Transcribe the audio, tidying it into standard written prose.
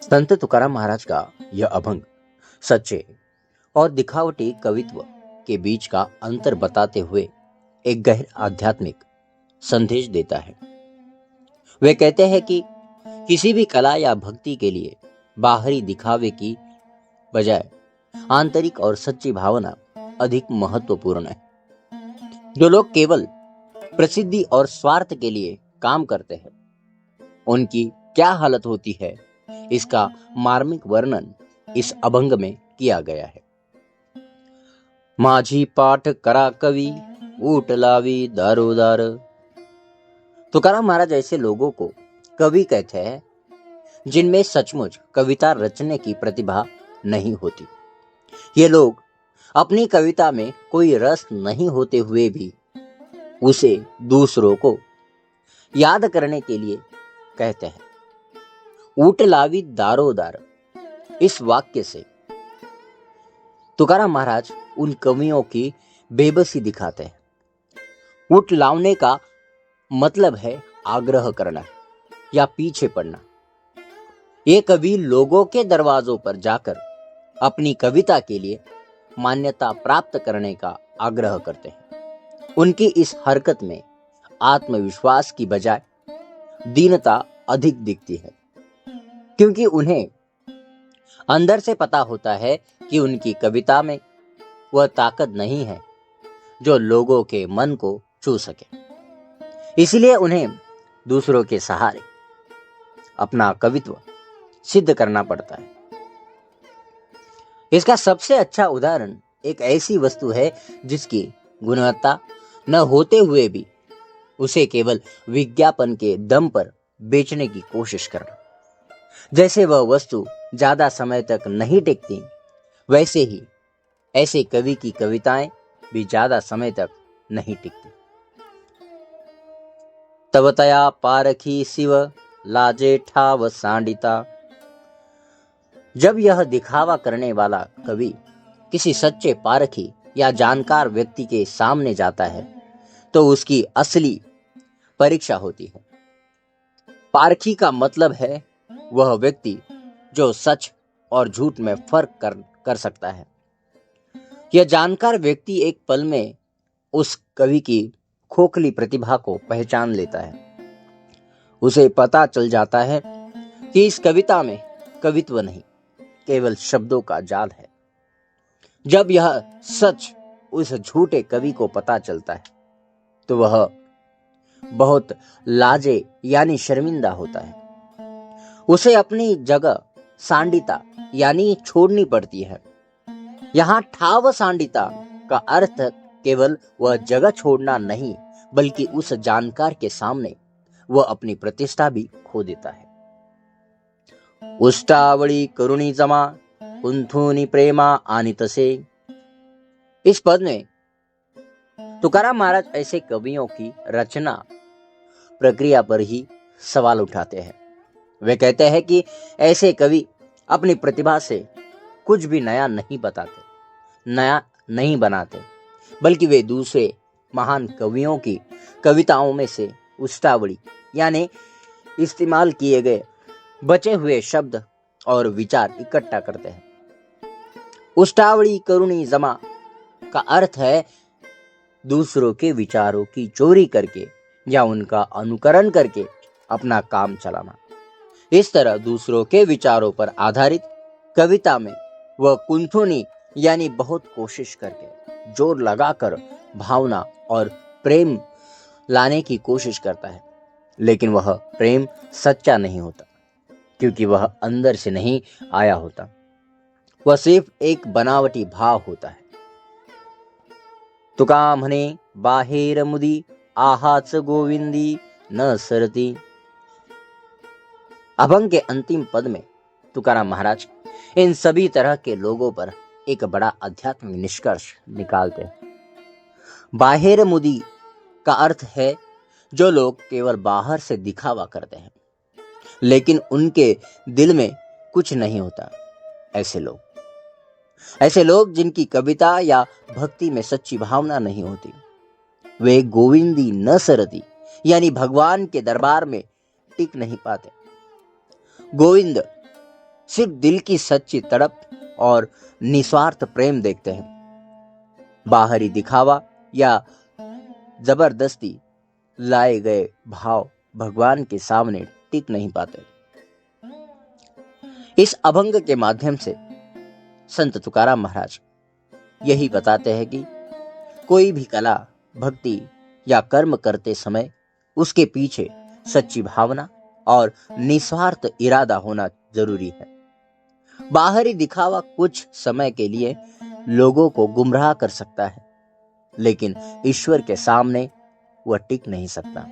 संत तुकाराम महाराज का यह अभंग सच्चे और दिखावटी कवित्व के बीच का अंतर बताते हुए एक गहर आध्यात्मिक संदेश देता है। वे कहते हैं कि किसी भी कला या भक्ति के लिए बाहरी दिखावे की बजाय आंतरिक और सच्ची भावना अधिक महत्वपूर्ण है। जो लोग केवल प्रसिद्धि और स्वार्थ के लिए काम करते हैं, उनकी क्या हालत होती है, इसका मार्मिक वर्णन इस अभंग में किया गया है। माझी पाठ करा कवि ऊट लावी दारोदार। तुकाराम महाराज ऐसे लोगों को कवि कहते हैं जिनमें सचमुच कविता रचने की प्रतिभा नहीं होती। ये लोग अपनी कविता में कोई रस नहीं होते हुए भी उसे दूसरों को याद करने के लिए कहते हैं। ऊट लावी दारोदार, इस वाक्य से तुकाराम महाराज उन कवियों की बेबसी दिखाते हैं। ऊट लावने का मतलब है आग्रह करना या पीछे पड़ना। ये कवि लोगों के दरवाजों पर जाकर अपनी कविता के लिए मान्यता प्राप्त करने का आग्रह करते हैं। उनकी इस हरकत में आत्मविश्वास की बजाय दीनता अधिक दिखती है, क्योंकि उन्हें अंदर से पता होता है कि उनकी कविता में वह ताकत नहीं है जो लोगों के मन को छू सके। इसलिए उन्हें दूसरों के सहारे अपना कवित्व सिद्ध करना पड़ता है। इसका सबसे अच्छा उदाहरण एक ऐसी वस्तु है जिसकी गुणवत्ता न होते हुए भी उसे केवल विज्ञापन के दम पर बेचने की कोशिश करना। जैसे वह वस्तु ज्यादा समय तक नहीं टिकती, वैसे ही ऐसे कवि की कविताएं भी ज्यादा समय तक नहीं टिकती। तवतया पारखी शिव लाजे ठाव सांडिता। जब यह दिखावा करने वाला कवि किसी सच्चे पारखी या जानकार व्यक्ति के सामने जाता है तो उसकी असली परीक्षा होती है। पारखी का मतलब है वह व्यक्ति जो सच और झूठ में फर्क कर सकता है। यह जानकार व्यक्ति एक पल में उस कवि की खोखली प्रतिभा को पहचान लेता है। उसे पता चल जाता है कि इस कविता में कवित्व नहीं, केवल शब्दों का जाल है। जब यह सच उस झूठे कवि को पता चलता है तो वह बहुत लाजे यानी शर्मिंदा होता है। उसे अपनी जगह सांडिता यानी छोड़नी पड़ती है। यहाँ ठाव सांडिता का अर्थ केवल वह जगह छोड़ना नहीं, बल्कि उस जानकार के सामने वह अपनी प्रतिष्ठा भी खो देता है। उष्टावळी करुणी जमा कुंथुनी प्रेमा आनितसे। इस पद में तुकाराम महाराज ऐसे कवियों की रचना प्रक्रिया पर ही सवाल उठाते हैं। वे कहते हैं कि ऐसे कवि अपनी प्रतिभा से कुछ भी नया नहीं बताते, नया नहीं बनाते, बल्कि वे दूसरे महान कवियों की कविताओं में से उष्टावली यानी इस्तेमाल किए गए बचे हुए शब्द और विचार इकट्ठा करते हैं। उष्टावली करुणी जमा का अर्थ है दूसरों के विचारों की चोरी करके या उनका अनुकरण करके अपना काम चलाना। इस तरह दूसरों के विचारों पर आधारित कविता में वह कुंथुनी यानी बहुत कोशिश करके जोर लगाकर भावना और प्रेम लाने की कोशिश करता है, लेकिन वह प्रेम सच्चा नहीं होता, क्योंकि वह अंदर से नहीं आया होता। वह सिर्फ एक बनावटी भाव होता है। तुका म्हणे बाहेर मुदी आहाच गोविंदी न सरती। अभंग के अंतिम पद में तुकाराम महाराज इन सभी तरह के लोगों पर एक बड़ा आध्यात्मिक निष्कर्ष निकालते हैं। बाहेर मुदी का अर्थ है जो लोग केवल बाहर से दिखावा करते हैं, लेकिन उनके दिल में कुछ नहीं होता। ऐसे लोग जिनकी कविता या भक्ति में सच्ची भावना नहीं होती, वे गोविंदी न सरती यानी भगवान के दरबार में टिक नहीं पाते। गोविंद सिर्फ दिल की सच्ची तड़प और निस्वार्थ प्रेम देखते हैं। बाहरी दिखावा या जबरदस्ती लाए गए भाव भगवान के सामने टिक नहीं पाते। इस अभंग के माध्यम से संत तुकाराम महाराज यही बताते हैं कि कोई भी कला, भक्ति या कर्म करते समय उसके पीछे सच्ची भावना और निस्वार्थ इरादा होना जरूरी है। बाहरी दिखावा कुछ समय के लिए लोगों को गुमराह कर सकता है, लेकिन ईश्वर के सामने वह टिक नहीं सकता।